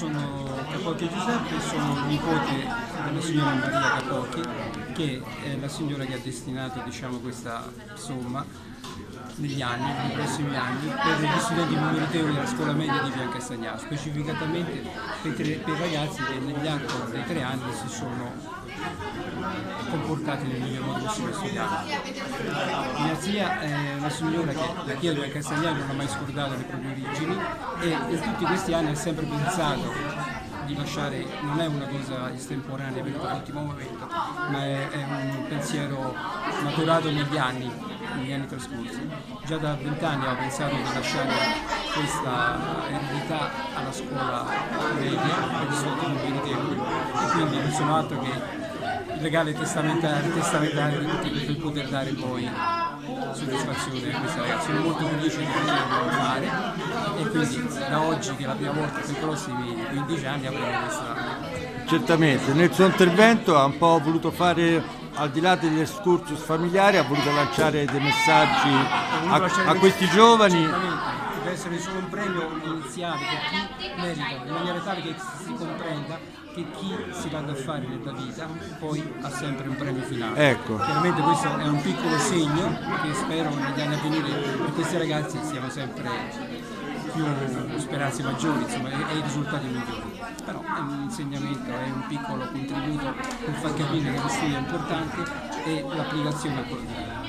sono Capocchi Giuseppe, sono nipote della signora Maria Capocchi, che è la signora che ha destinato, diciamo, questa somma negli anni, nei prossimi anni, per gli studenti più meritevoli della scuola media di Via Castagnaro, specificatamente per i ragazzi che negli arco dei 3 anni si sono comportati nel miglior modo possibile studiando. Mia zia è una signora che da Chiesa di Via Castagnaro non ha mai scordato le proprie origini e in tutti questi anni ha sempre pensato di lasciare, non è una cosa estemporanea per l'ultimo momento, ma è un pensiero maturato negli anni trascorsi. Già da 20 anni ho pensato di lasciare questa eredità alla scuola media per gli studenti meritevoli e quindi non sono altro che il legale testamentario per poter dare poi soddisfazione a questa ragazza. Sono molto felice di poterlo fare e quindi da oggi, che è la prima volta, per i prossimi 15 anni avremo questa. Certamente, nel suo intervento ha un po' voluto fare, al di là degli excursus familiari, ha voluto lanciare dei messaggi a questi giovani. Deve essere solo un premio iniziale per chi merita, in maniera tale che si comprenda che chi si va da fare nella vita poi ha sempre un premio finale. Ecco. Chiaramente questo è un piccolo segno che spero negli anni a venire per questi ragazzi siano sempre più speranze maggiori, insomma, e i risultati migliori. Però è un insegnamento, è un piccolo contributo per far capire che lo studio è importante e l'applicazione è importante.